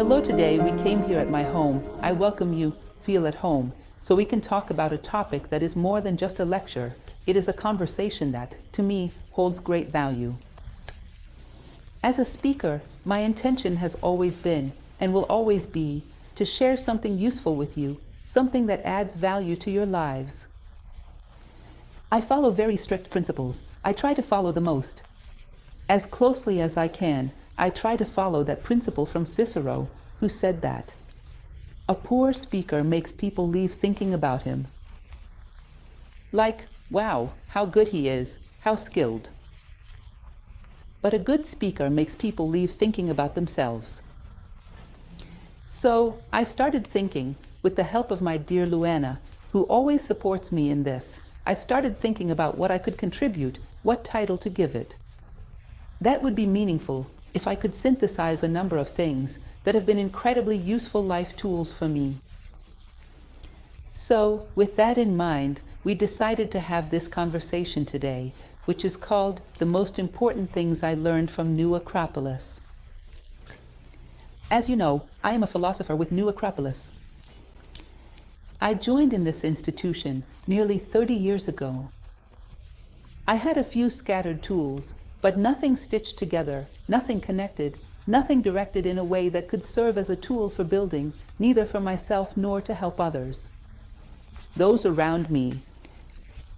Hello, today we came here at my home. I welcome you, feel at home, so we can talk about a topic that is more than just a lecture. It is a conversation that, to me, holds great value. As a speaker, my intention has always been, and will always be, to share something useful with you, something that adds value to your lives. I follow very strict principles. I try to follow the most. As closely as I can, I try to follow that principle from Cicero, who said that a poor speaker makes people leave thinking about him. Like, wow, how good he is, how skilled. But a good speaker makes people leave thinking about themselves. So I started thinking, with the help of my dear Luana, who always supports me in this, I started thinking about what I could contribute, what title to give it. That would be meaningful if I could synthesize a number of things that have been incredibly useful life tools for me. So, with that in mind, we decided to have this conversation today, which is called The Most Important Things I Learned from New Acropolis. As you know, I am a philosopher with New Acropolis. I joined in this institution nearly 30 years ago. I had a few scattered tools, but nothing stitched together, nothing connected, nothing directed in a way that could serve as a tool for building, neither for myself nor to help others. Those around me.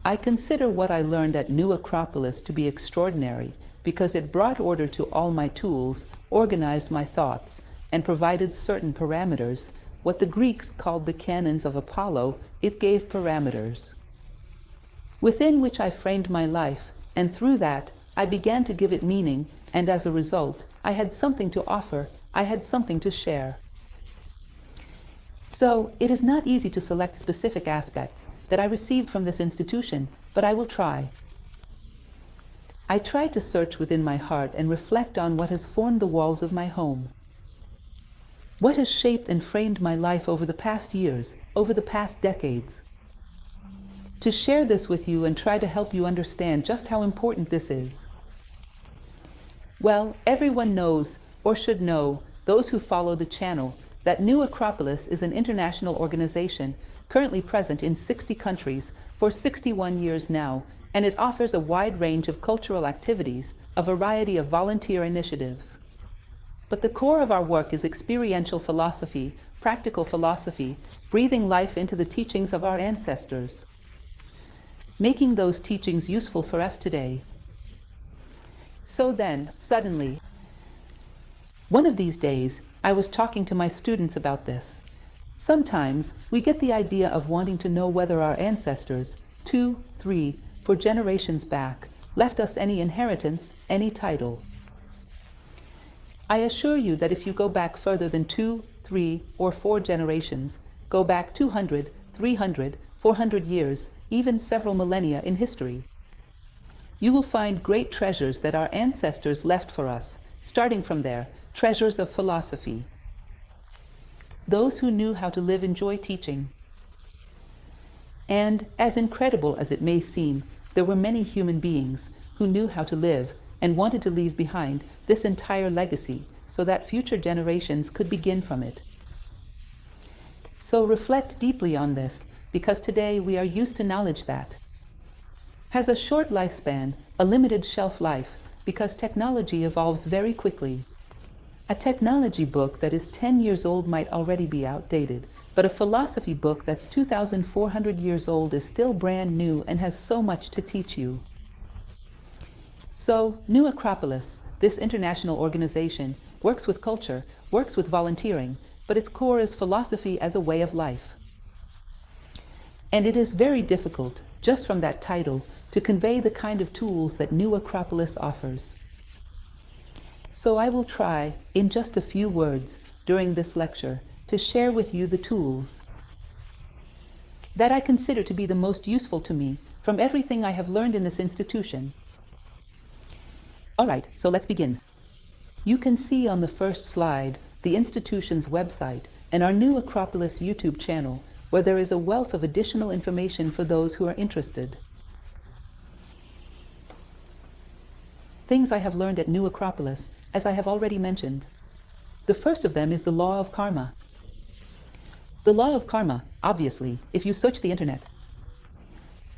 I consider what I learned at New Acropolis to be extraordinary because it brought order to all my tools, organized my thoughts, and provided certain parameters. What the Greeks called the canons of Apollo, it gave parameters, within which I framed my life, and through that, I began to give it meaning, and as a result, I had something to offer, I had something to share. So, it is not easy to select specific aspects that I received from this institution, but I will try. I try to search within my heart and reflect on what has formed the walls of my home. What has shaped and framed my life over the past years, over the past decades? To share this with you and try to help you understand just how important this is. Well, everyone knows, or should know, those who follow the channel, that New Acropolis is an international organization currently present in 60 countries for 61 years now, and it offers a wide range of cultural activities, a variety of volunteer initiatives. But the core of our work is experiential philosophy, practical philosophy, breathing life into the teachings of our ancestors, making those teachings useful for us today. So then, suddenly, one of these days, I was talking to my students about this. Sometimes we get the idea of wanting to know whether our ancestors, 2, 3, 4 generations back, left us any inheritance, any title. I assure you that if you go back further than 2, 3, or 4 generations, go back 200, 300, 400 years, even several millennia in history, you will find great treasures that our ancestors left for us, starting from there, treasures of philosophy. Those who knew how to live enjoy teaching. And, as incredible as it may seem, there were many human beings who knew how to live and wanted to leave behind this entire legacy so that future generations could begin from it. So reflect deeply on this, because today we are used to knowledge that has a short lifespan, a limited shelf life, because technology evolves very quickly. A technology book that is 10 years old might already be outdated, but a philosophy book that's 2,400 years old is still brand new and has so much to teach you. So, New Acropolis, this international organization, works with culture, works with volunteering, but its core is philosophy as a way of life. And it is very difficult, just from that title, to convey the kind of tools that New Acropolis offers. So I will try, in just a few words, during this lecture, to share with you the tools that I consider to be the most useful to me from everything I have learned in this institution. All right, so let's begin. You can see on the first slide the institution's website and our New Acropolis YouTube channel, where there is a wealth of additional information for those who are interested. Things I have learned at New Acropolis, as I have already mentioned. The first of them is the law of karma. The law of karma, obviously, if you search the internet.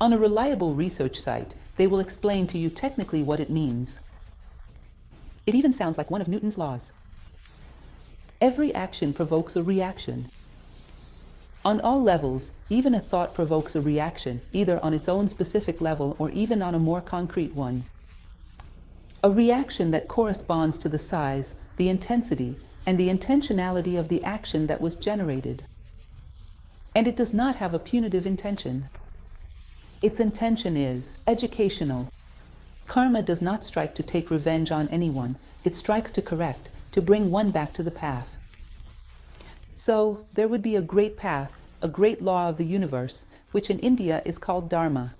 On a reliable research site, they will explain to you technically what it means. It even sounds like one of Newton's laws. Every action provokes a reaction. On all levels, even a thought provokes a reaction, either on its own specific level or even on a more concrete one. A reaction that corresponds to the size, the intensity, and the intentionality of the action that was generated. And it does not have a punitive intention. Its intention is educational. Karma does not strike to take revenge on anyone. It strikes to correct, to bring one back to the path. So there would be a great path, a great law of the universe, which in India is called Dharma.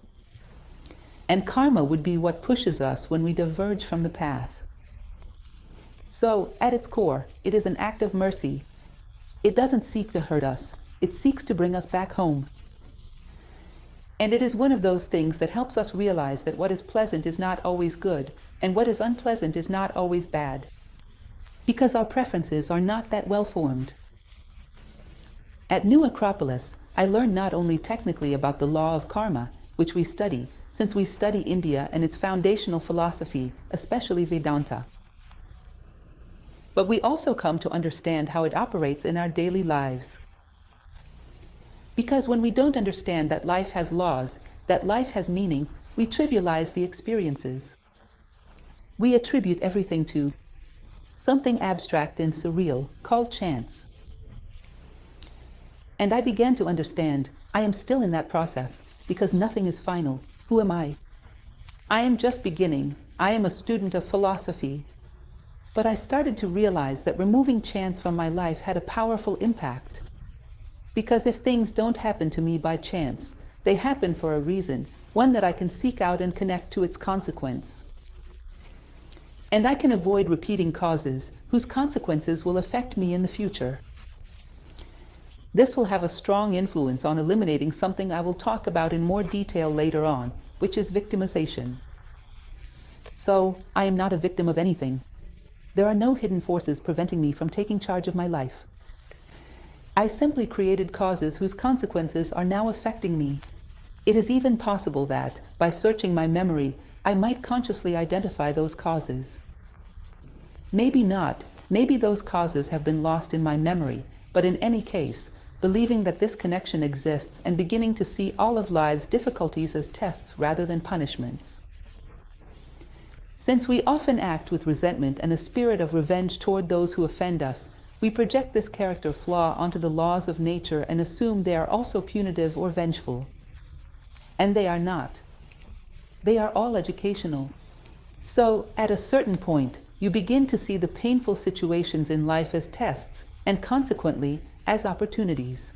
And karma would be what pushes us when we diverge from the path. So, at its core, it is an act of mercy. It doesn't seek to hurt us. It seeks to bring us back home. And it is one of those things that helps us realize that what is pleasant is not always good, and what is unpleasant is not always bad. Because our preferences are not that well formed. At New Acropolis, I learned not only technically about the law of karma, which we study, since we study India and its foundational philosophy, especially Vedanta. But we also come to understand how it operates in our daily lives. Because when we don't understand that life has laws, that life has meaning, we trivialize the experiences. We attribute everything to something abstract and surreal called chance. And I began to understand, I am still in that process, because nothing is final. Who am I? I am just beginning. I am a student of philosophy. But I started to realize that removing chance from my life had a powerful impact. Because if things don't happen to me by chance, they happen for a reason, one that I can seek out and connect to its consequence. And I can avoid repeating causes whose consequences will affect me in the future. This will have a strong influence on eliminating something I will talk about in more detail later on, which is victimization. So, I am not a victim of anything. There are no hidden forces preventing me from taking charge of my life. I simply created causes whose consequences are now affecting me. It is even possible that, by searching my memory, I might consciously identify those causes. Maybe not. Maybe those causes have been lost in my memory, but in any case, believing that this connection exists and beginning to see all of life's difficulties as tests rather than punishments. Since we often act with resentment and a spirit of revenge toward those who offend us, we project this character flaw onto the laws of nature and assume they are also punitive or vengeful. And they are not. They are all educational. So, at a certain point, you begin to see the painful situations in life as tests, and consequently, as opportunities.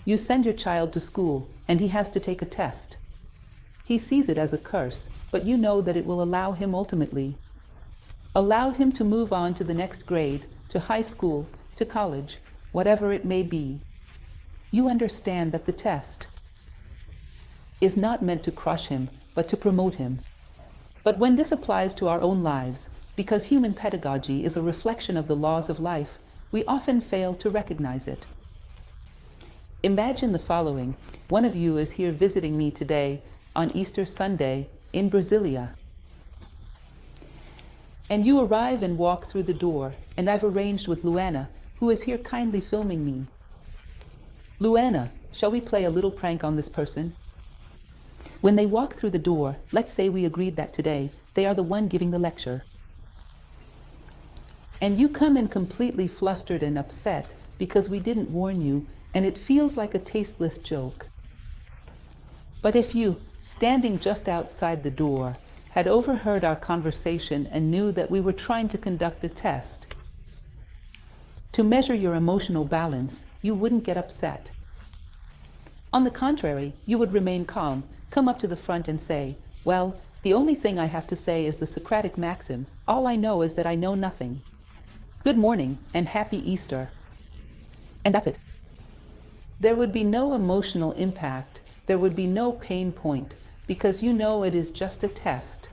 You send your child to school, and he has to take a test. He sees it as a curse, but you know that it will allow him allow him to move on to the next grade, to high school, to college, whatever it may be. You understand that the test is not meant to crush him, but to promote him. But when this applies to our own lives, because human pedagogy is a reflection of the laws of life, we often fail to recognize it. Imagine the following. One of you is here visiting me today on Easter Sunday in Brasilia. And you arrive and walk through the door, and I've arranged with Luana, who is here kindly filming me. Luana, shall we play a little prank on this person? When they walk through the door, let's say we agreed that today, they are the one giving the lecture. And you come in completely flustered and upset because we didn't warn you, and it feels like a tasteless joke. But if you, standing just outside the door, had overheard our conversation and knew that we were trying to conduct a test, to measure your emotional balance, you wouldn't get upset. On the contrary, you would remain calm, come up to the front and say, well, the only thing I have to say is the Socratic maxim, all I know is that I know nothing. Good morning and happy Easter. And that's it. There would be no emotional impact, there would be no pain point, because you know it is just a test.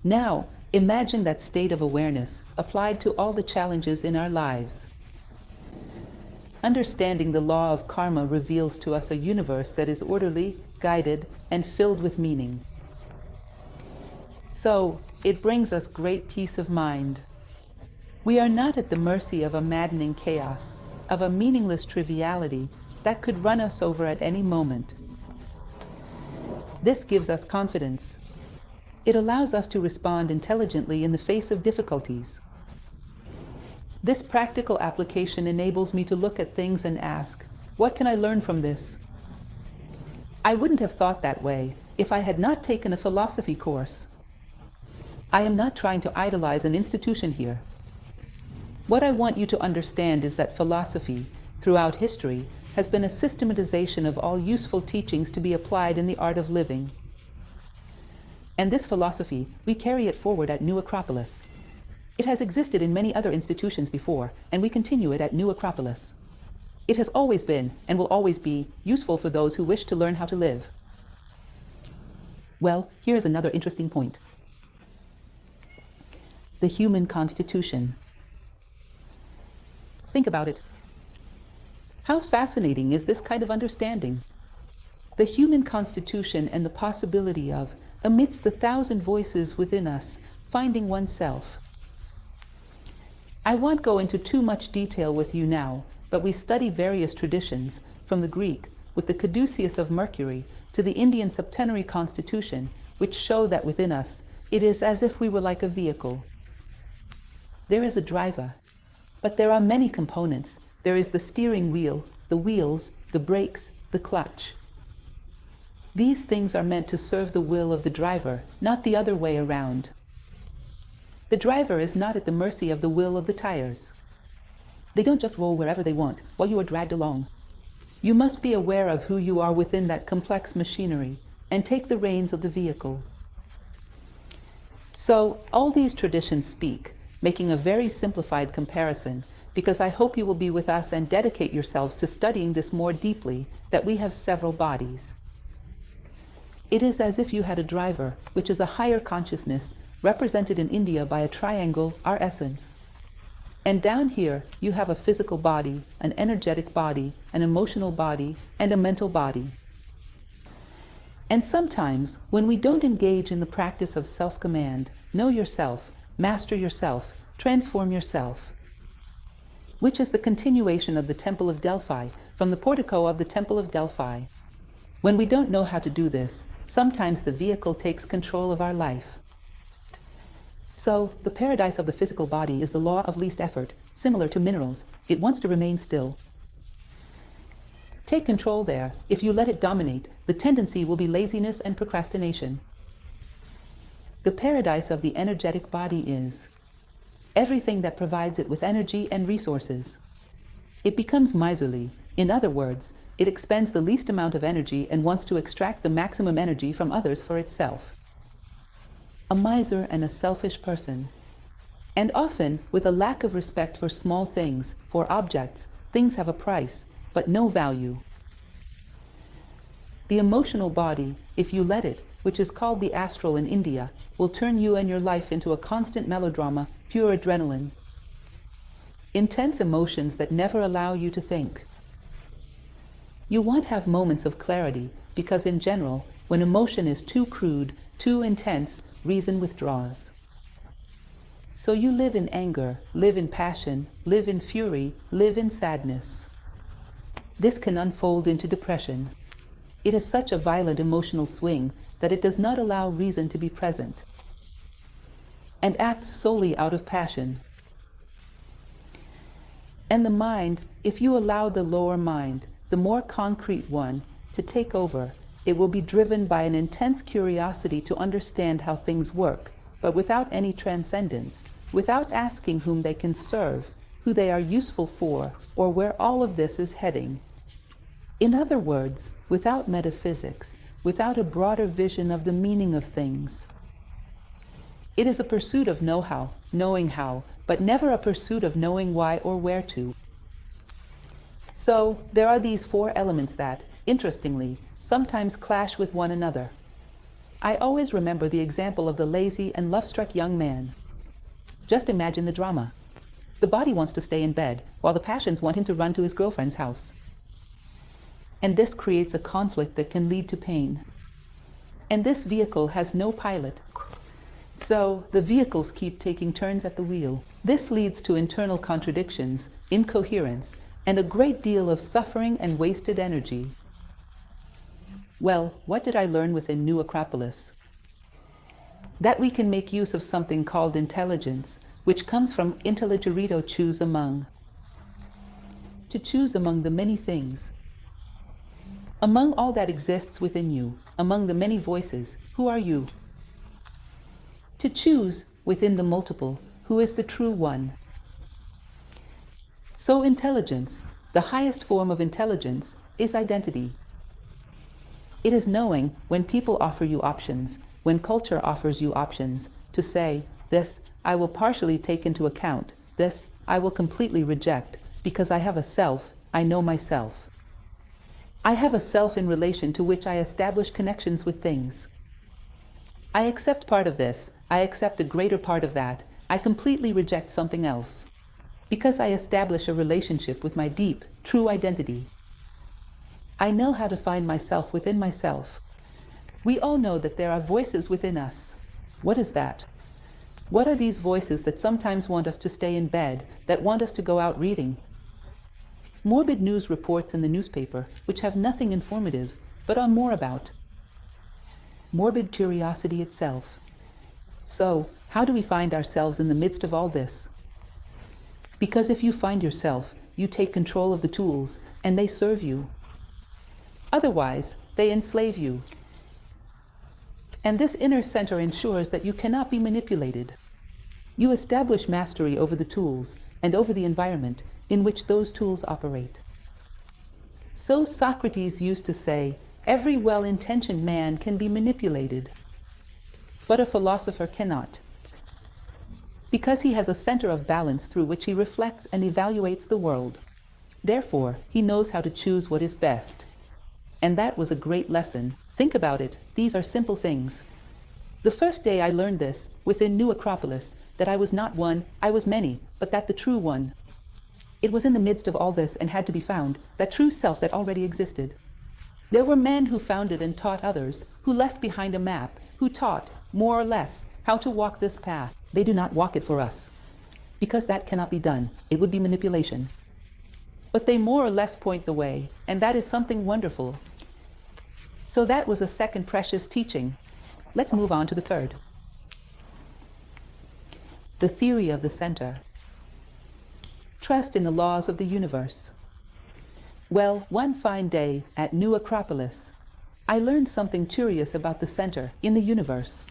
Now, Imagine that state of awareness applied to all the challenges in our lives. Understanding the law of karma reveals to us a universe that is orderly, guided, and filled with meaning. So, it brings us great peace of mind. We are not at the mercy of a maddening chaos, of a meaningless triviality that could run us over at any moment. This gives us confidence. It allows us to respond intelligently in the face of difficulties. This practical application enables me to look at things and ask, what can I learn from this? I wouldn't have thought that way if I had not taken a philosophy course. I am not trying to idolize an institution here. What I want you to understand is that philosophy, throughout history, has been a systematization of all useful teachings to be applied in the art of living. And this philosophy, we carry it forward at New Acropolis. It has existed in many other institutions before, and we continue it at New Acropolis. It has always been, and will always be, useful for those who wish to learn how to live. Well, here is another interesting point. The human constitution. Think about it. How fascinating is this kind of understanding? The human constitution and the possibility of, amidst the thousand voices within us, finding oneself. I won't go into too much detail with you now, but we study various traditions, from the Greek, with the caduceus of Mercury, to the Indian septenary constitution, which show that within us, it is as if we were like a vehicle. There is a driver, but there are many components. There is the steering wheel, the wheels, the brakes, the clutch. These things are meant to serve the will of the driver, not the other way around. The driver is not at the mercy of the will of the tires. They don't just roll wherever they want while you are dragged along. You must be aware of who you are within that complex machinery and take the reins of the vehicle. So, all these traditions speak, making a very simplified comparison, because I hope you will be with us and dedicate yourselves to studying this more deeply, that we have several bodies. It is as if you had a driver, which is a higher consciousness, represented in India by a triangle, our essence. And down here, you have a physical body, an energetic body, an emotional body, and a mental body. And sometimes, when we don't engage in the practice of self-command, know yourself, master yourself, transform yourself, which is the continuation of the Temple of Delphi, from the portico of the Temple of Delphi. When we don't know how to do this, sometimes the vehicle takes control of our life. So, the paradise of the physical body is the law of least effort, similar to minerals. It wants to remain still. Take control there. If you let it dominate, the tendency will be laziness and procrastination. The paradise of the energetic body is everything that provides it with energy and resources. It becomes miserly. In other words, it expends the least amount of energy and wants to extract the maximum energy from others for itself. A miser and a selfish person. And often, with a lack of respect for small things, for objects, things have a price, but no value. The emotional body, if you let it, which is called the astral in India, will turn you and your life into a constant melodrama, pure adrenaline. Intense emotions that never allow you to think. You won't have moments of clarity, because in general, when emotion is too crude, too intense, reason withdraws. So you live in anger, live in passion, live in fury, live in sadness. This can unfold into depression. It is such a violent emotional swing that it does not allow reason to be present, and acts solely out of passion. And the mind, if you allow the lower mind, the more concrete one, to take over, it will be driven by an intense curiosity to understand how things work, but without any transcendence, without asking whom they can serve, who they are useful for, or where all of this is heading. In other words, without metaphysics, without a broader vision of the meaning of things. It is a pursuit of know-how, knowing how, but never a pursuit of knowing why or where to. So, there are these four elements that, interestingly, sometimes clash with one another. I always remember the example of the lazy and love-struck young man. Just imagine the drama. The body wants to stay in bed, while the passions want him to run to his girlfriend's house. And this creates a conflict that can lead to pain. And this vehicle has no pilot. So the vehicles keep taking turns at the wheel. This leads to internal contradictions, incoherence, and a great deal of suffering and wasted energy. Well, what did I learn within New Acropolis? That we can make use of something called intelligence, which comes from intelligere, choose among. To choose among the many things. Among all that exists within you, among the many voices, who are you? To choose within the multiple, who is the true one. So intelligence, the highest form of intelligence, is identity. It is knowing when people offer you options, when culture offers you options, to say, this I will partially take into account, this I will completely reject, because I have a self, I know myself. I have a self in relation to which I establish connections with things. I accept part of this, I accept a greater part of that, I completely reject something else, because I establish a relationship with my deep, true identity. I know how to find myself within myself. We all know that there are voices within us. What is that? What are these voices that sometimes want us to stay in bed, that want us to go out reading? Morbid news reports in the newspaper, which have nothing informative, but are more about. Morbid curiosity itself. So, how do we find ourselves in the midst of all this? Because if you find yourself, you take control of the tools, and they serve you. Otherwise, they enslave you. And this inner center ensures that you cannot be manipulated. You establish mastery over the tools and over the environment in which those tools operate. So Socrates used to say, every well-intentioned man can be manipulated, but a philosopher cannot, because he has a center of balance through which he reflects and evaluates the world. Therefore, he knows how to choose what is best. And that was a great lesson. Think about it. These are simple things. The first day I learned this, within New Acropolis, that I was not one, I was many, but that the true one. It was in the midst of all this and had to be found, that true self that already existed. There were men who founded and taught others, who left behind a map, who taught, more or less, how to walk this path. They do not walk it for us, because that cannot be done. It would be manipulation. But they more or less point the way, and that is something wonderful. So that was a second precious teaching. Let's move on to the third. The theory of the center. Trust in the laws of the universe. Well, one fine day at New Acropolis, I learned something curious about the center in the universe.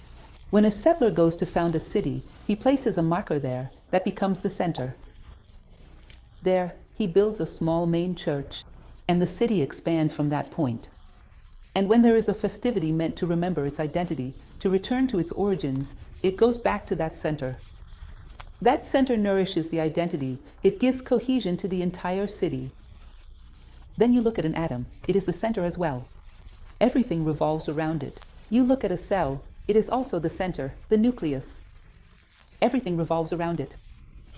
When a settler goes to found a city, he places a marker there that becomes the center. There, he builds a small main church, and the city expands from that point. And when there is a festivity meant to remember its identity, to return to its origins, it goes back to that center. That center nourishes the identity. It gives cohesion to the entire city. Then you look at an atom. It is the center as well. Everything revolves around it. You look at a cell. It is also the center, the nucleus. Everything revolves around it.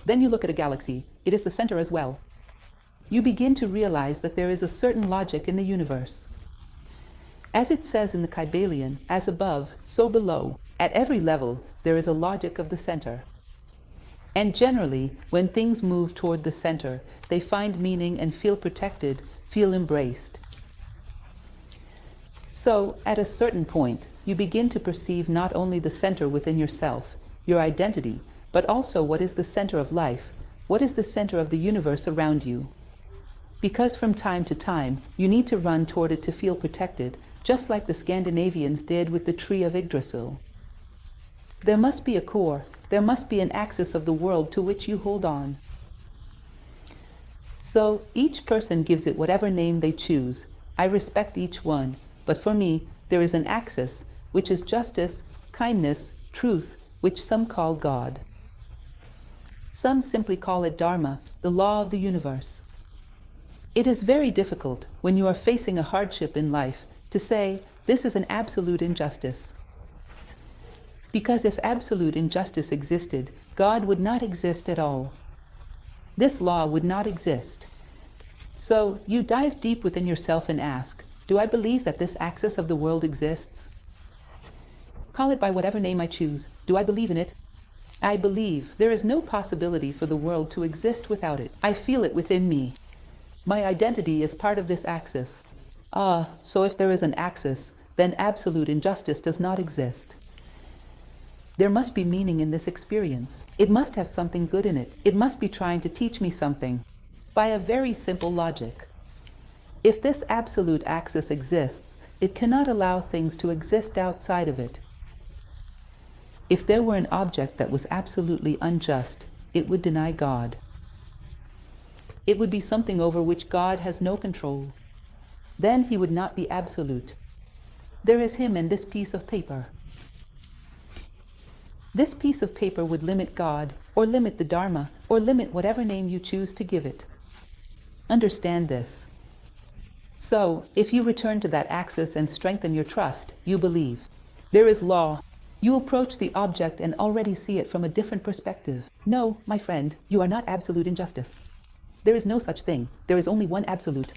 Then you look at a galaxy. It is the center as well. You begin to realize that there is a certain logic in the universe. As it says in the Kybalion, as above, so below, at every level, there is a logic of the center. And generally, when things move toward the center, they find meaning and feel protected, feel embraced. So, at a certain point, you begin to perceive not only the center within yourself, your identity, but also what is the center of life, what is the center of the universe around you. Because from time to time, you need to run toward it to feel protected, just like the Scandinavians did with the tree of Yggdrasil. There must be a core, there must be an axis of the world to which you hold on. So each person gives it whatever name they choose. I respect each one, but for me, there is an axis, which is justice, kindness, truth, which some call God. Some simply call it Dharma, the law of the universe. It is very difficult when you are facing a hardship in life to say, this is an absolute injustice. Because if absolute injustice existed, God would not exist at all. This law would not exist. So you dive deep within yourself and ask, do I believe that this axis of the world exists? Call it by whatever name I choose. Do I believe in it? I believe there is no possibility for the world to exist without it. I feel it within me. My identity is part of this axis. So if there is an axis, then absolute injustice does not exist. There must be meaning in this experience. It must have something good in it. It must be trying to teach me something. By a very simple logic. If this absolute axis exists, it cannot allow things to exist outside of it. If there were an object that was absolutely unjust, it would deny God. It would be something over which God has no control. Then he would not be absolute. There is him and this piece of paper. This piece of paper would limit God, or limit the Dharma, or limit whatever name you choose to give it. Understand this. So, if you return to that axis and strengthen your trust, you believe. There is law. You approach the object and already see it from a different perspective. No, my friend, you are not absolute injustice. There is no such thing. There is only one absolute.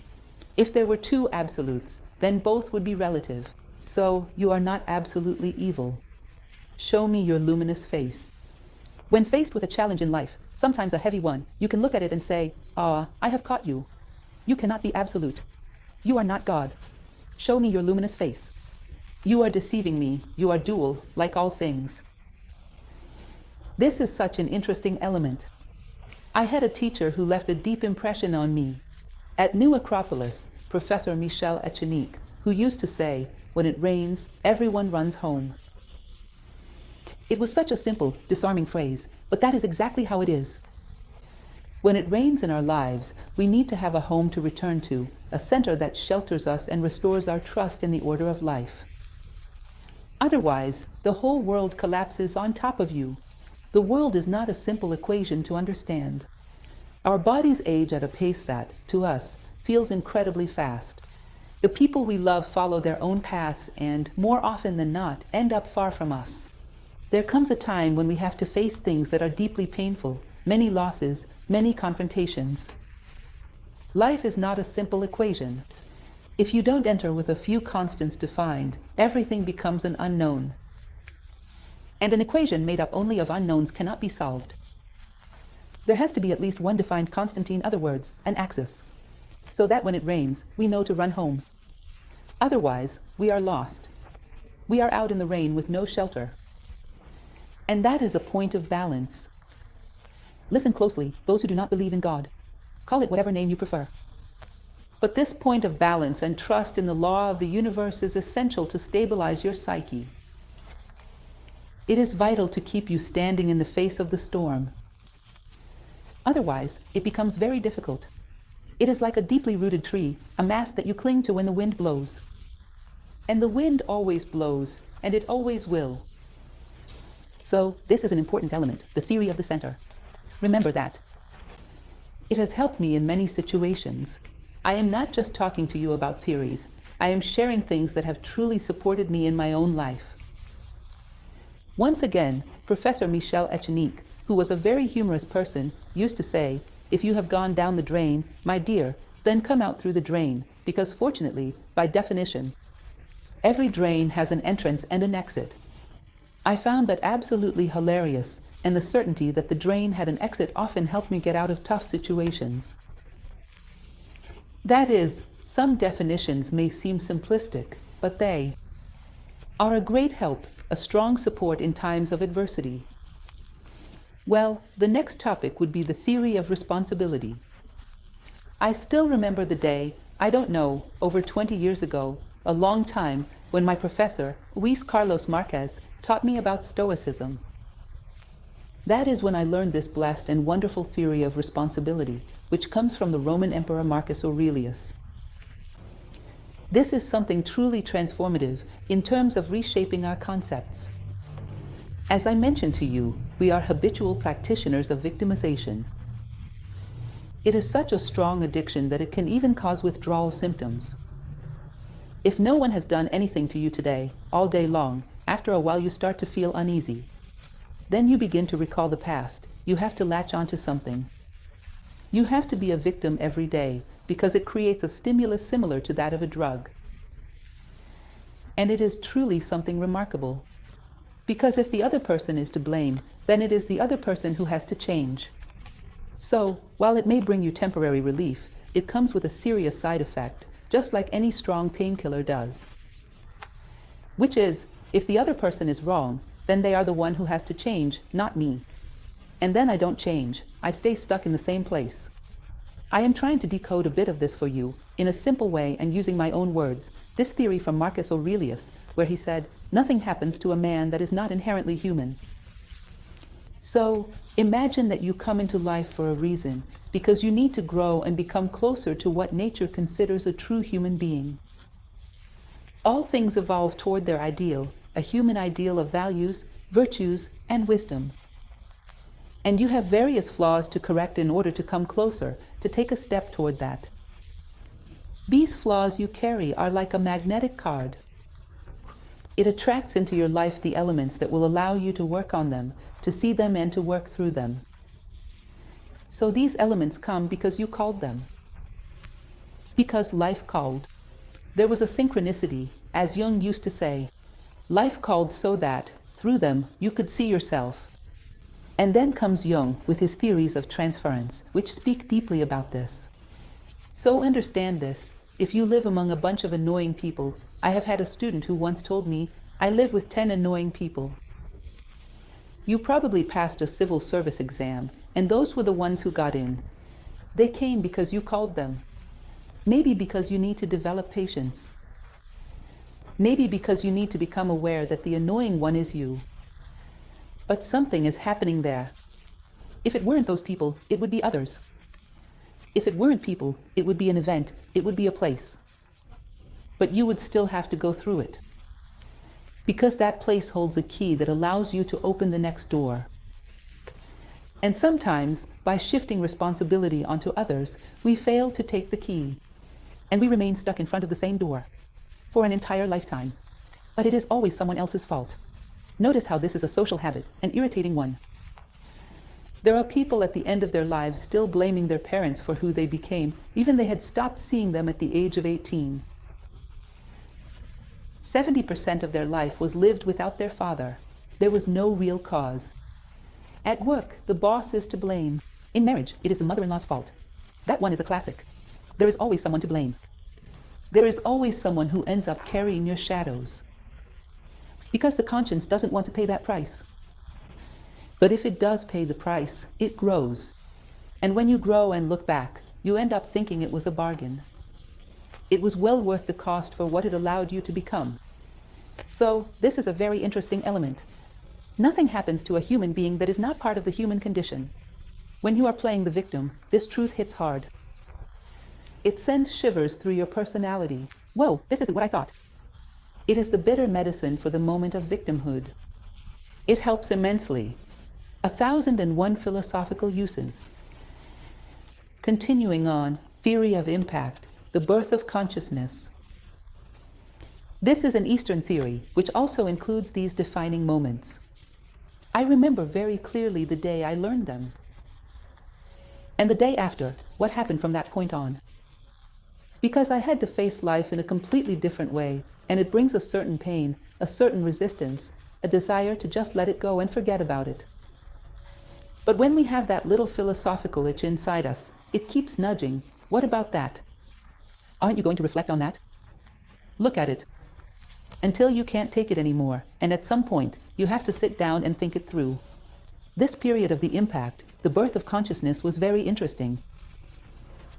If there were two absolutes, then both would be relative. So, you are not absolutely evil. Show me your luminous face. When faced with a challenge in life, sometimes a heavy one, you can look at it and say, I have caught you. You cannot be absolute. You are not God. Show me your luminous face. You are deceiving me. You are dual, like all things. This is such an interesting element. I had a teacher who left a deep impression on me. At New Acropolis, Professor Michel Echenique, who used to say, when it rains, everyone runs home. It was such a simple, disarming phrase, but that is exactly how it is. When it rains in our lives, we need to have a home to return to, a center that shelters us and restores our trust in the order of life. Otherwise, the whole world collapses on top of you. The world is not a simple equation to understand. Our bodies age at a pace that, to us, feels incredibly fast. The people we love follow their own paths and, more often than not, end up far from us. There comes a time when we have to face things that are deeply painful, many losses, many confrontations. Life is not a simple equation. If you don't enter with a few constants defined, everything becomes an unknown. And an equation made up only of unknowns cannot be solved. There has to be at least one defined constant, in other words, an axis, so that when it rains, we know to run home. Otherwise, we are lost. We are out in the rain with no shelter. And that is a point of balance. Listen closely, those who do not believe in God. Call it whatever name you prefer. But this point of balance and trust in the law of the universe is essential to stabilize your psyche. It is vital to keep you standing in the face of the storm. Otherwise, it becomes very difficult. It is like a deeply rooted tree, a mast that you cling to when the wind blows. And the wind always blows, and it always will. So, this is an important element, the theory of the center. Remember that. It has helped me in many situations. I am not just talking to you about theories. I am sharing things that have truly supported me in my own life. Once again, Professor Michel Echenique, who was a very humorous person, used to say, if you have gone down the drain, my dear, then come out through the drain, because fortunately, by definition, every drain has an entrance and an exit. I found that absolutely hilarious, and the certainty that the drain had an exit often helped me get out of tough situations. That is, some definitions may seem simplistic, but they are a great help, a strong support in times of adversity. Well, the next topic would be the theory of responsibility. I still remember the day, I don't know, over 20 years ago, a long time, when my professor, Luis Carlos Marquez, taught me about Stoicism. That is when I learned this blessed and wonderful theory of responsibility, which comes from the Roman Emperor Marcus Aurelius. This is something truly transformative in terms of reshaping our concepts. As I mentioned to you, we are habitual practitioners of victimization. It is such a strong addiction that it can even cause withdrawal symptoms. If no one has done anything to you today, all day long, After a while you start to feel uneasy. Then you begin to recall the past. You have to latch onto something. You have to be a victim every day because it creates a stimulus similar to that of a drug. And it is truly something remarkable. Because if the other person is to blame, then it is the other person who has to change. So, while it may bring you temporary relief, it comes with a serious side effect, just like any strong painkiller does. Which is, if the other person is wrong, then they are the one who has to change, not me. And then I don't change. I stay stuck in the same place. I am trying to decode a bit of this for you, in a simple way and using my own words, this theory from Marcus Aurelius, where he said, nothing happens to a man that is not inherently human. So, imagine that you come into life for a reason, because you need to grow and become closer to what nature considers a true human being. All things evolve toward their ideal, a human ideal of values, virtues, and wisdom. And you have various flaws to correct in order to come closer, to take a step toward that. These flaws you carry are like a magnetic card. It attracts into your life the elements that will allow you to work on them, to see them and to work through them. So these elements come because you called them. Because life called. There was a synchronicity, as Jung used to say. Life called so that, through them, you could see yourself. And then comes Jung with his theories of transference, which speak deeply about this. So understand this. If you live among a bunch of annoying people, I have had a student who once told me, I live with 10 annoying people. You probably passed a civil service exam, and those were the ones who got in. They came because you called them. Maybe because you need to develop patience. Maybe because you need to become aware that the annoying one is you. But something is happening there. If it weren't those people, it would be others. If it weren't people, it would be an event, it would be a place. But you would still have to go through it. Because that place holds a key that allows you to open the next door. And sometimes, by shifting responsibility onto others, we fail to take the key. And we remain stuck in front of the same door for an entire lifetime. But it is always someone else's fault. Notice how this is a social habit, an irritating one. There are people at the end of their lives still blaming their parents for who they became, even they had stopped seeing them at the age of 18. 70% of their life was lived without their father. There was no real cause. At work, the boss is to blame. In marriage, it is the mother-in-law's fault. That one is a classic. There is always someone to blame. There is always someone who ends up carrying your shadows. Because the conscience doesn't want to pay that price. But if it does pay the price, it grows. And when you grow and look back, you end up thinking it was a bargain. It was well worth the cost for what it allowed you to become. So, this is a very interesting element. Nothing happens to a human being that is not part of the human condition. When you are playing the victim, this truth hits hard. It sends shivers through your personality. Whoa, this isn't what I thought. It is the bitter medicine for the moment of victimhood. It helps immensely. 1,001 philosophical uses. Continuing on, theory of impact, the birth of consciousness. This is an Eastern theory, which also includes these defining moments. I remember very clearly the day I learned them. And the day after, what happened from that point on. Because I had to face life in a completely different way, and it brings a certain pain, a certain resistance, a desire to just let it go and forget about it. But when we have that little philosophical itch inside us, it keeps nudging. What about that? Aren't you going to reflect on that? Look at it. Until you can't take it anymore, and at some point, you have to sit down and think it through. This period of the impact, the birth of consciousness, was very interesting.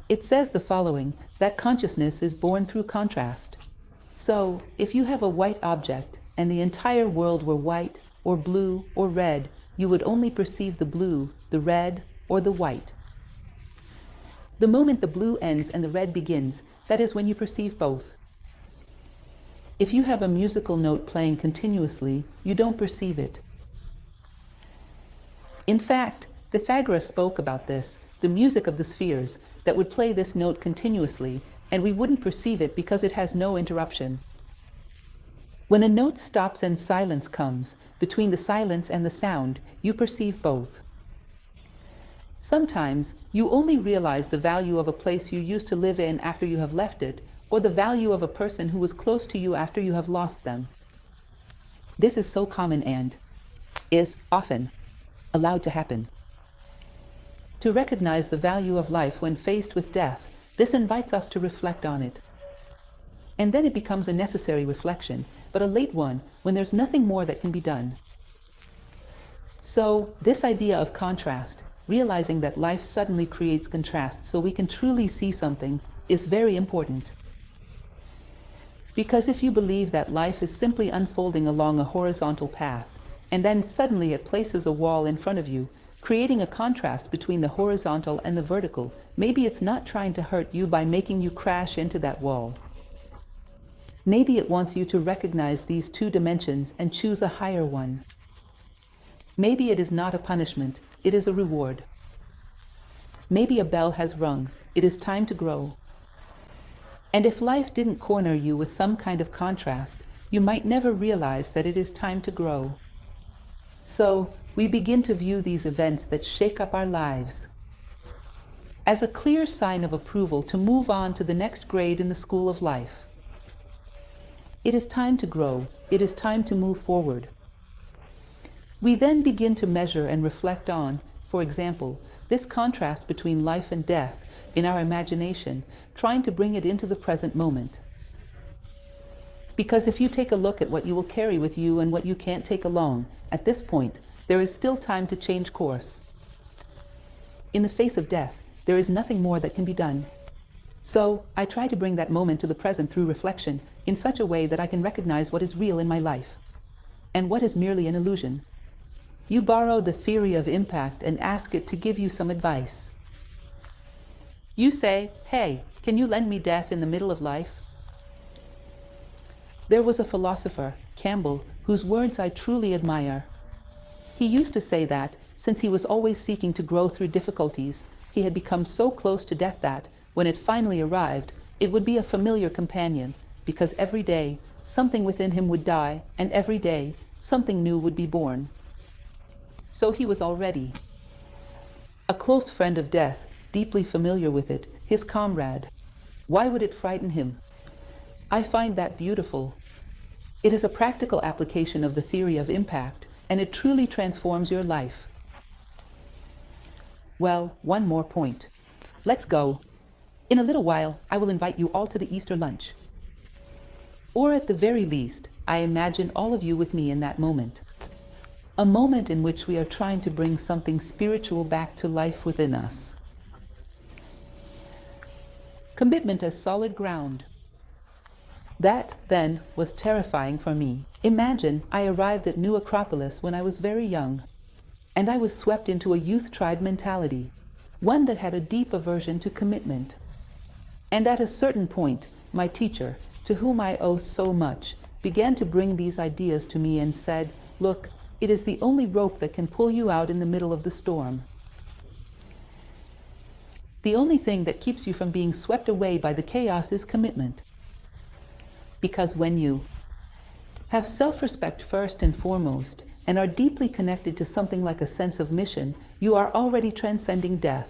It says the following, that consciousness is born through contrast. So, if you have a white object, and the entire world were white, or blue, or red, you would only perceive the blue, the red, or the white. The moment the blue ends and the red begins, that is when you perceive both. If you have a musical note playing continuously, you don't perceive it. In fact, Pythagoras spoke about this, the music of the spheres, that would play this note continuously, and we wouldn't perceive it because it has no interruption. When a note stops and silence comes, between the silence and the sound, you perceive both. Sometimes you only realize the value of a place you used to live in after you have left it, or the value of a person who was close to you after you have lost them. This is so common and is often allowed to happen. To recognize the value of life when faced with death, this invites us to reflect on it. And then it becomes a necessary reflection, but a late one when there's nothing more that can be done. So, this idea of contrast, realizing that life suddenly creates contrast so we can truly see something, is very important. Because if you believe that life is simply unfolding along a horizontal path, and then suddenly it places a wall in front of you, creating a contrast between the horizontal and the vertical, maybe it's not trying to hurt you by making you crash into that wall. Maybe it wants you to recognize these two dimensions and choose a higher one. Maybe it is not a punishment, it is a reward. Maybe a bell has rung, it is time to grow. And if life didn't corner you with some kind of contrast, you might never realize that it is time to grow. So, we begin to view these events that shake up our lives as a clear sign of approval to move on to the next grade in the school of life. It is time to grow. It is time to move forward. We then begin to measure and reflect on, for example, this contrast between life and death in our imagination, trying to bring it into the present moment. Because if you take a look at what you will carry with you and what you can't take along, at this point, there is still time to change course. In the face of death, there is nothing more that can be done. So, I try to bring that moment to the present through reflection in such a way that I can recognize what is real in my life and what is merely an illusion. You borrow the theory of impact and ask it to give you some advice. You say, "Hey, can you lend me death in the middle of life?" There was a philosopher, Campbell, whose words I truly admire. He used to say that, since he was always seeking to grow through difficulties, he had become so close to death that, when it finally arrived, it would be a familiar companion, because every day, something within him would die, and every day, something new would be born. So he was already a close friend of death, deeply familiar with it, his comrade. Why would it frighten him? I find that beautiful. It is a practical application of the theory of impact, and it truly transforms your life. Well, one more point. Let's go. In a little while, I will invite you all to the Easter lunch. Or at the very least, I imagine all of you with me in that moment. A moment in which we are trying to bring something spiritual back to life within us. Commitment as solid ground. That, then, was terrifying for me. Imagine I arrived at New Acropolis when I was very young, and I was swept into a youth tribe mentality, one that had a deep aversion to commitment. And at a certain point, my teacher, to whom I owe so much, began to bring these ideas to me and said, "Look, it is the only rope that can pull you out in the middle of the storm. The only thing that keeps you from being swept away by the chaos is commitment." Because when you have self-respect first and foremost, and are deeply connected to something like a sense of mission, you are already transcending death.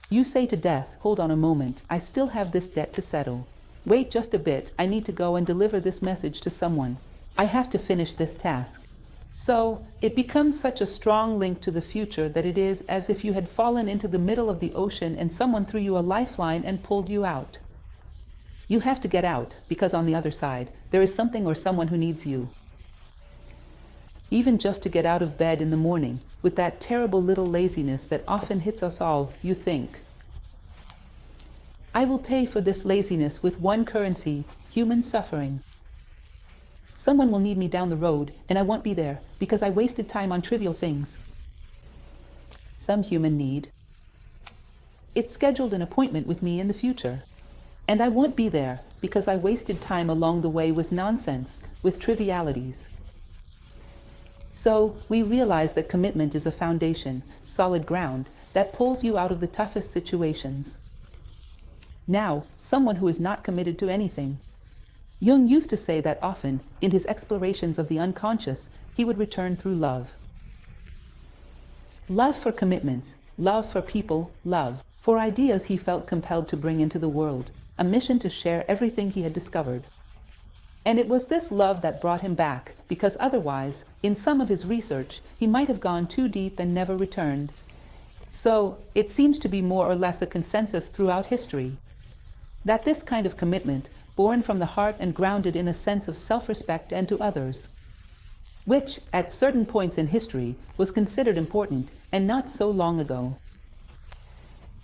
You say to death, "Hold on a moment, I still have this debt to settle. Wait just a bit, I need to go and deliver this message to someone. I have to finish this task." So, it becomes such a strong link to the future that it is as if you had fallen into the middle of the ocean and someone threw you a lifeline and pulled you out. You have to get out, because on the other side, there is something or someone who needs you. Even just to get out of bed in the morning, with that terrible little laziness that often hits us all, you think, "I will pay for this laziness with one currency, human suffering. Someone will need me down the road, and I won't be there, because I wasted time on trivial things." Some human need. It scheduled an appointment with me in the future. And I won't be there, because I wasted time along the way with nonsense, with trivialities. So, we realize that commitment is a foundation, solid ground, that pulls you out of the toughest situations. Now, someone who is not committed to anything. Jung used to say that often, in his explorations of the unconscious, he would return through love. Love for commitments, love for people, love for ideas he felt compelled to bring into the world, a mission to share everything he had discovered. And it was this love that brought him back, because otherwise, in some of his research, he might have gone too deep and never returned. So, it seems to be more or less a consensus throughout history that this kind of commitment, born from the heart and grounded in a sense of self-respect and to others, which, at certain points in history, was considered important, and not so long ago.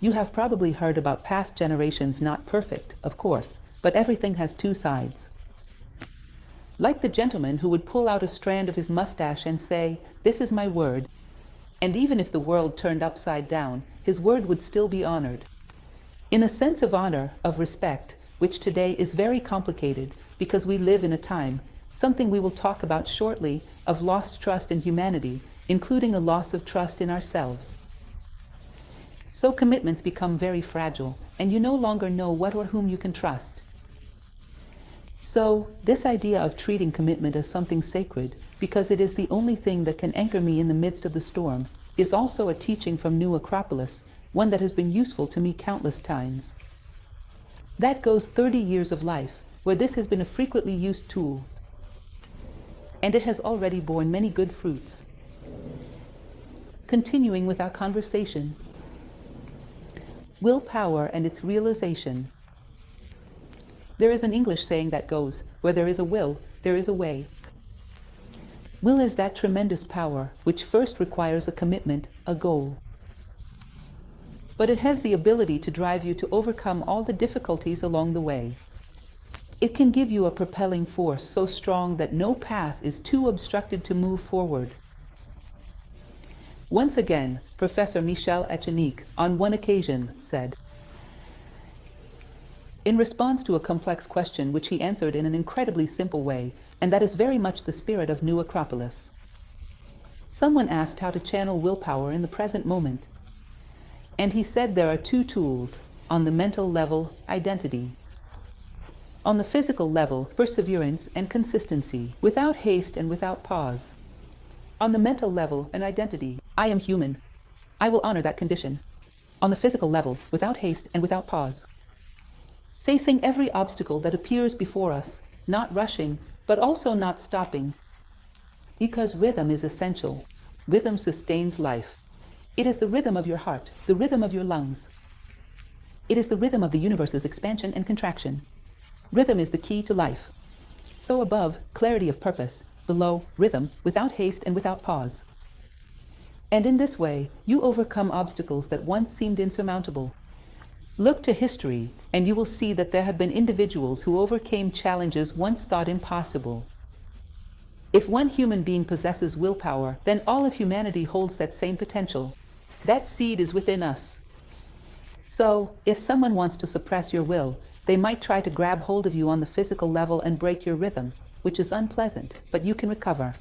You have probably heard about past generations not perfect, of course, but everything has two sides. Like the gentleman who would pull out a strand of his mustache and say, "This is my word," and even if the world turned upside down, his word would still be honored. In a sense of honor, of respect, which today is very complicated because we live in a time, something we will talk about shortly, of lost trust in humanity, including a loss of trust in ourselves. So commitments become very fragile, and you no longer know what or whom you can trust. So, this idea of treating commitment as something sacred, because it is the only thing that can anchor me in the midst of the storm, is also a teaching from New Acropolis, one that has been useful to me countless times. That goes 30 years of life, where this has been a frequently used tool, and it has already borne many good fruits. Continuing with our conversation, willpower and its realization. There is an English saying that goes, where there is a will, there is a way. Will is that tremendous power which first requires a commitment, a goal. But it has the ability to drive you to overcome all the difficulties along the way. It can give you a propelling force so strong that no path is too obstructed to move forward. Once again, Professor Michel Echenique, on one occasion, said, in response to a complex question which he answered in an incredibly simple way, and that is very much the spirit of New Acropolis. Someone asked how to channel willpower in the present moment. And he said there are two tools: on the mental level, identity; on the physical level, perseverance and consistency, without haste and without pause. On the mental level, an identity: I am human. I will honor that condition. On the physical level, without haste and without pause. Facing every obstacle that appears before us, not rushing, but also not stopping. Because rhythm is essential. Rhythm sustains life. It is the rhythm of your heart, the rhythm of your lungs. It is the rhythm of the universe's expansion and contraction. Rhythm is the key to life. So above, clarity of purpose; below, rhythm, without haste and without pause. And in this way, you overcome obstacles that once seemed insurmountable. Look to history, and you will see that there have been individuals who overcame challenges once thought impossible. If one human being possesses willpower, then all of humanity holds that same potential. That seed is within us. So, if someone wants to suppress your will, they might try to grab hold of you on the physical level and break your rhythm, which is unpleasant, but you can recover.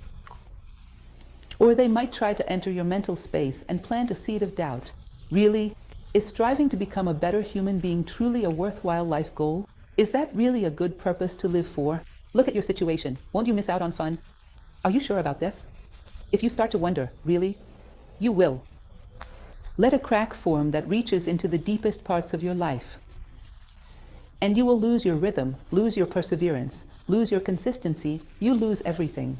Or they might try to enter your mental space and plant a seed of doubt. Really? Is striving to become a better human being truly a worthwhile life goal? Is that really a good purpose to live for? Look at your situation. Won't you miss out on fun? Are you sure about this? If you start to wonder, really? You will. Let a crack form that reaches into the deepest parts of your life. And you will lose your rhythm, lose your perseverance, lose your consistency, you lose everything.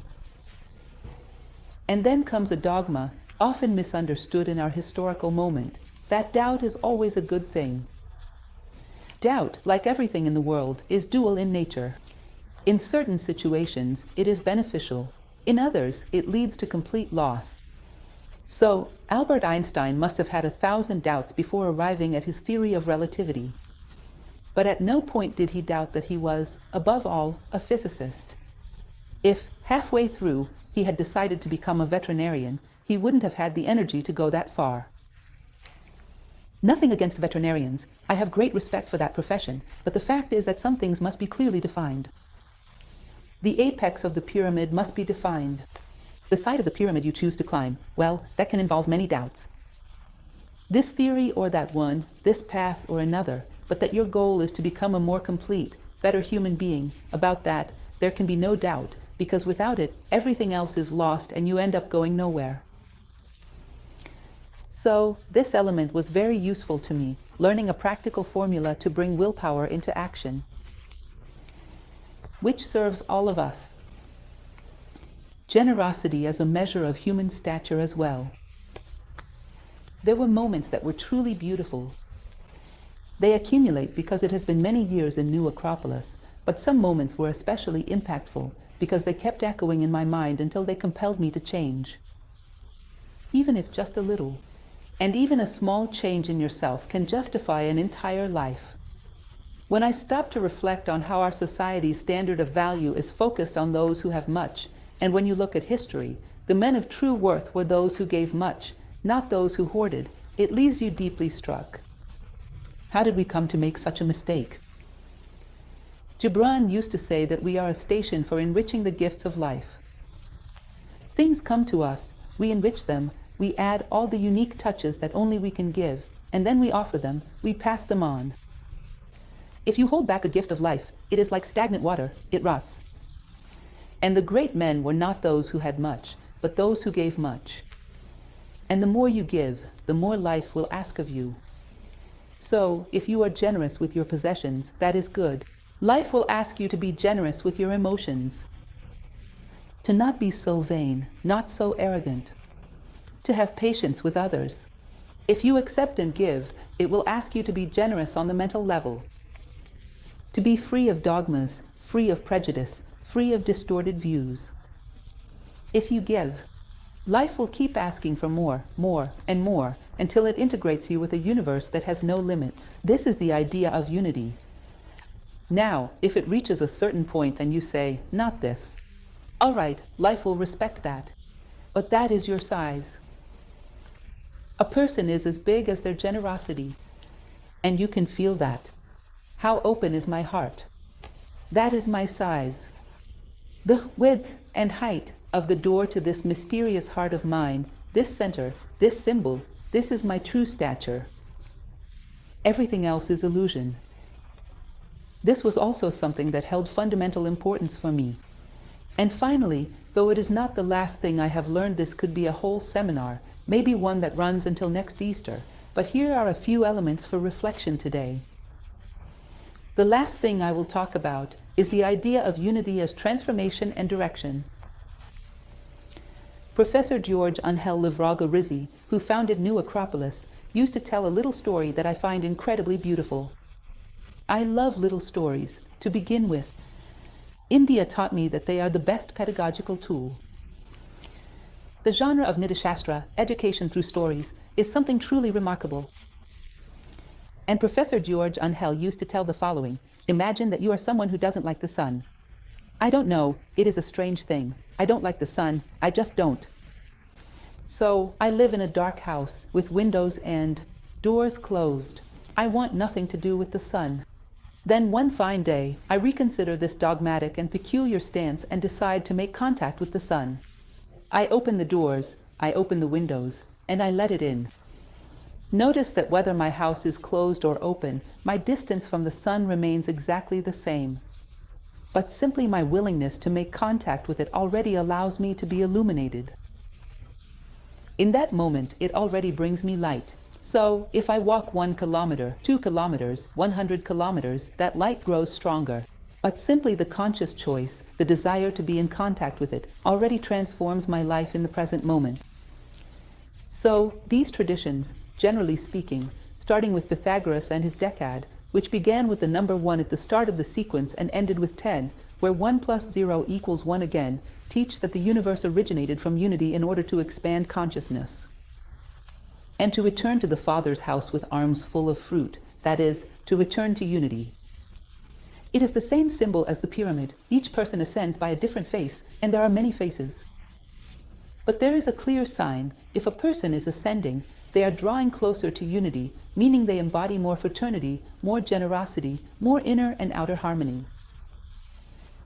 And then comes a dogma, often misunderstood in our historical moment, that doubt is always a good thing. Doubt, like everything in the world, is dual in nature. In certain situations, it is beneficial. In others, it leads to complete loss. So, Albert Einstein must have had 1,000 doubts before arriving at his theory of relativity. But at no point did he doubt that he was, above all, a physicist. If, halfway through, he had decided to become a veterinarian, he wouldn't have had the energy to go that far. Nothing against veterinarians. I have great respect for that profession, but the fact is that some things must be clearly defined. The apex of the pyramid must be defined. The side of the pyramid you choose to climb, well, that can involve many doubts. This theory or that one, this path or another, but that your goal is to become a more complete, better human being. About that, there can be no doubt, because without it, everything else is lost and you end up going nowhere. So, this element was very useful to me, learning a practical formula to bring willpower into action, which serves all of us. Generosity as a measure of human stature as well. There were moments that were truly beautiful. They accumulate because it has been many years in New Acropolis, but some moments were especially impactful because they kept echoing in my mind until they compelled me to change. Even if just a little. And even a small change in yourself can justify an entire life. When I stop to reflect on how our society's standard of value is focused on those who have much, and when you look at history, the men of true worth were those who gave much, not those who hoarded, it leaves you deeply struck. How did we come to make such a mistake? Gibran used to say that we are a station for enriching the gifts of life. Things come to us, we enrich them, we add all the unique touches that only we can give, and then we offer them, we pass them on. If you hold back a gift of life, it is like stagnant water, it rots. And the great men were not those who had much, but those who gave much. And the more you give, the more life will ask of you. So, if you are generous with your possessions, that is good. Life will ask you to be generous with your emotions. To not be so vain, not so arrogant. To have patience with others. If you accept and give, it will ask you to be generous on the mental level. To be free of dogmas, free of prejudice, free of distorted views. If you give, life will keep asking for more, more, and more, until it integrates you with a universe that has no limits. This is the idea of unity. Now, if it reaches a certain point and you say, not this, all right, life will respect that. But that is your size. A person is as big as their generosity, and you can feel that. How open is my heart? That is my size. The width and height of the door to this mysterious heart of mine, this center, this symbol, this is my true stature. Everything else is illusion. This was also something that held fundamental importance for me. And finally, though it is not the last thing I have learned, this could be a whole seminar, maybe one that runs until next Easter, but here are a few elements for reflection today. The last thing I will talk about is the idea of unity as transformation and direction. Professor George Angel Livraga Rizzi, who founded New Acropolis, used to tell a little story that I find incredibly beautiful. I love little stories, to begin with. India taught me that they are the best pedagogical tool. The genre of Nidashastra, education through stories, is something truly remarkable. And Professor George Angel used to tell the following: imagine that you are someone who doesn't like the sun. I don't know, it is a strange thing. I don't like the sun, I just don't. So, I live in a dark house with windows and doors closed. I want nothing to do with the sun. Then one fine day, I reconsider this dogmatic and peculiar stance and decide to make contact with the sun. I open the doors, I open the windows, and I let it in. Notice that whether my house is closed or open, my distance from the sun remains exactly the same. But simply my willingness to make contact with it already allows me to be illuminated. In that moment, it already brings me light. So, if I walk 1 kilometer, 2 kilometers, 100 kilometers, that light grows stronger. But simply the conscious choice, the desire to be in contact with it, already transforms my life in the present moment. So, these traditions, generally speaking, starting with Pythagoras and his decad, which began with the number 1 at the start of the sequence and ended with 10, where 1 plus 0 equals 1 again, teach that the universe originated from unity in order to expand consciousness. And to return to the Father's house with arms full of fruit, that is, to return to unity. It is the same symbol as the pyramid. Each person ascends by a different face, and there are many faces. But there is a clear sign: if a person is ascending, they are drawing closer to unity, meaning they embody more fraternity, more generosity, more inner and outer harmony.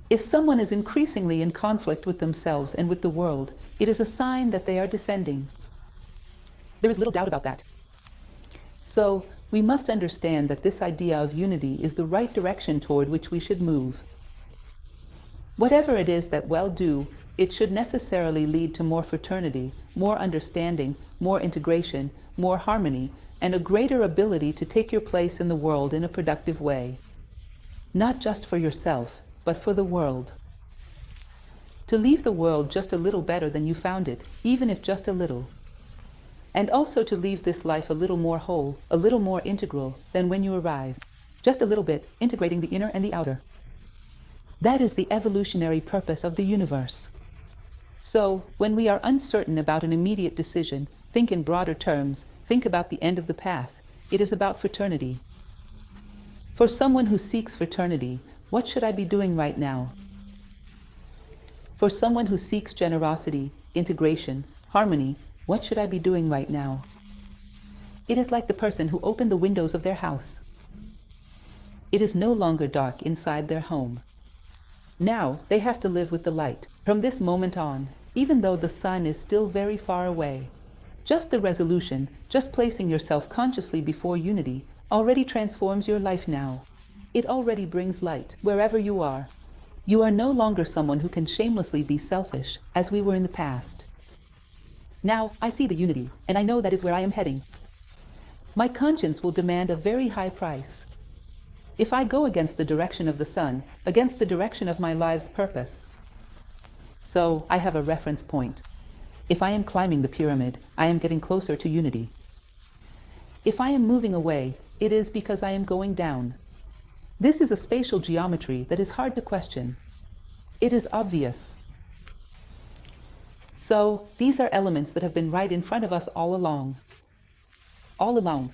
If someone is increasingly in conflict with themselves and with the world, it is a sign that they are descending. There is little doubt about that. So, we must understand that this idea of unity is the right direction toward which we should move. Whatever it is that we'll do, it should necessarily lead to more fraternity, more understanding, more integration, more harmony, and a greater ability to take your place in the world in a productive way. Not just for yourself, but for the world. To leave the world just a little better than you found it, even if just a little. And also to leave this life a little more whole, a little more integral than when you arrived. Just a little bit, integrating the inner and the outer. That is the evolutionary purpose of the universe. So, when we are uncertain about an immediate decision, think in broader terms, think about the end of the path. It is about fraternity. For someone who seeks fraternity, what should I be doing right now? For someone who seeks generosity, integration, harmony, what should I be doing right now? It is like the person who opened the windows of their house. It is no longer dark inside their home. Now they have to live with the light from this moment on, even though the sun is still very far away. Just the resolution, just placing yourself consciously before unity, already transforms your life now. It already brings light wherever you are. You are no longer someone who can shamelessly be selfish, as we were in the past. Now I see the unity, and I know that is where I am heading. My conscience will demand a very high price. If I go against the direction of the sun, against the direction of my life's purpose. So I have a reference point. If I am climbing the pyramid, I am getting closer to unity. If I am moving away, it is because I am going down. This is a spatial geometry that is hard to question. It is obvious. So these are elements that have been right in front of us all along. All along.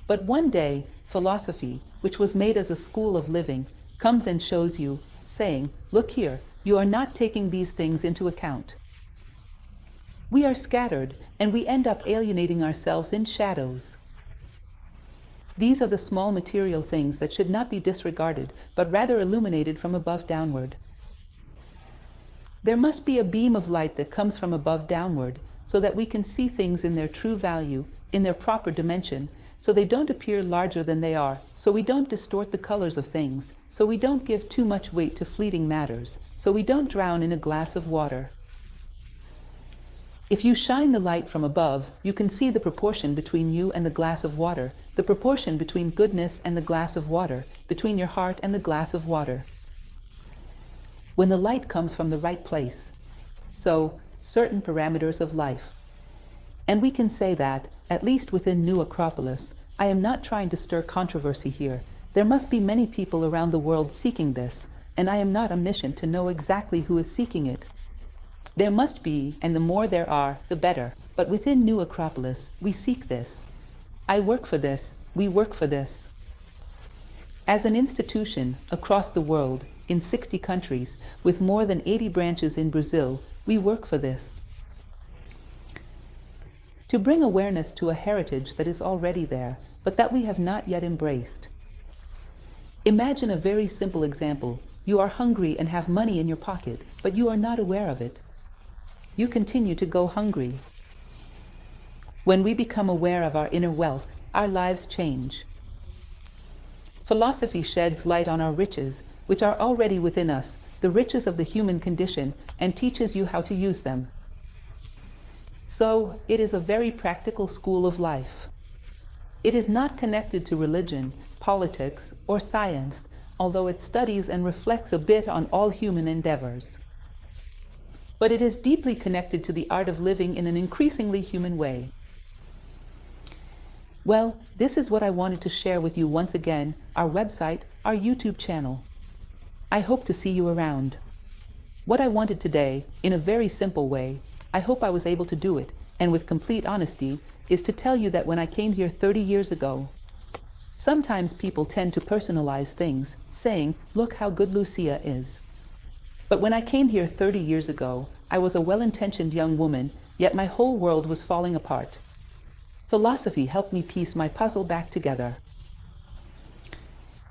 But one day, philosophy, which was made as a school of living, comes and shows you, saying, look here, you are not taking these things into account. We are scattered, and we end up alienating ourselves in shadows. These are the small material things that should not be disregarded, but rather illuminated from above downward. There must be a beam of light that comes from above downward, so that we can see things in their true value, in their proper dimension, so they don't appear larger than they are, so we don't distort the colors of things, so we don't give too much weight to fleeting matters, so we don't drown in a glass of water. If you shine the light from above, you can see the proportion between you and the glass of water, the proportion between goodness and the glass of water, between your heart and the glass of water. When the light comes from the right place, so certain parameters of life. And we can say that, at least within New Acropolis, I am not trying to stir controversy here. There must be many people around the world seeking this, and I am not omniscient to know exactly who is seeking it. There must be, and the more there are, the better. But within New Acropolis, we seek this. I work for this, we work for this. As an institution, across the world, in 60 countries, with more than 80 branches in Brazil, we work for this. To bring awareness to a heritage that is already there, but that we have not yet embraced. Imagine a very simple example. You are hungry and have money in your pocket, but you are not aware of it. You continue to go hungry. When we become aware of our inner wealth, our lives change. Philosophy sheds light on our riches, which are already within us, the riches of the human condition, and teaches you how to use them. So, it is a very practical school of life. It is not connected to religion, politics, or science, although it studies and reflects a bit on all human endeavors. But it is deeply connected to the art of living in an increasingly human way. Well, this is what I wanted to share with you once again, our website, our YouTube channel. I hope to see you around. What I wanted today, in a very simple way, I hope I was able to do it, and with complete honesty, is to tell you that when I came here 30 years ago, sometimes people tend to personalize things, saying, look how good Lucia is. But when I came here 30 years ago, I was a well-intentioned young woman, yet my whole world was falling apart. Philosophy helped me piece my puzzle back together.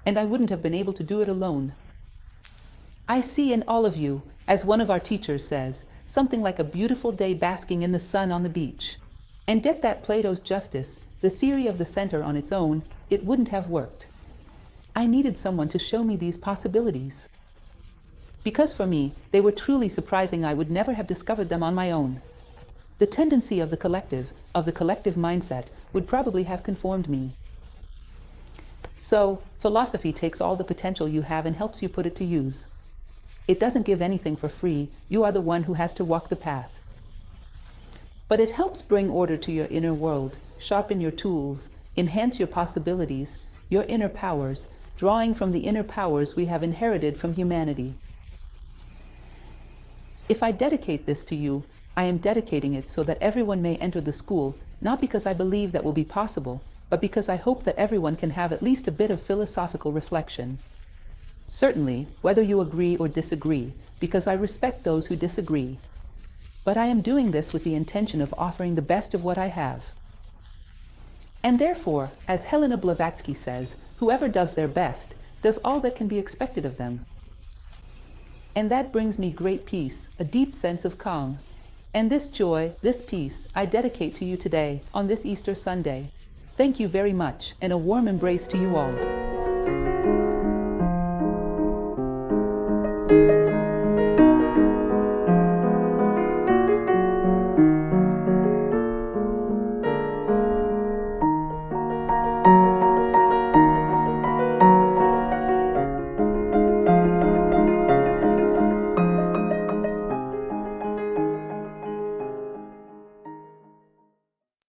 And I wouldn't have been able to do it alone. I see in all of you, as one of our teachers says, something like a beautiful day basking in the sun on the beach. And get that Plato's justice, the theory of the center on its own, it wouldn't have worked. I needed someone to show me these possibilities. Because for me, they were truly surprising. I would never have discovered them on my own. The tendency of the collective mindset, would probably have conformed me. So, philosophy takes all the potential you have and helps you put it to use. It doesn't give anything for free. You are the one who has to walk the path. But it helps bring order to your inner world, sharpen your tools, enhance your possibilities, your inner powers, drawing from the inner powers we have inherited from humanity. If I dedicate this to you, I am dedicating it so that everyone may enter the school, not because I believe that will be possible, but because I hope that everyone can have at least a bit of philosophical reflection. Certainly, whether you agree or disagree, because I respect those who disagree. But I am doing this with the intention of offering the best of what I have. And therefore, as Helena Blavatsky says, whoever does their best, does all that can be expected of them. And that brings me great peace, a deep sense of calm. And this joy, this peace, I dedicate to you today, on this Easter Sunday. Thank you very much, and a warm embrace to you all.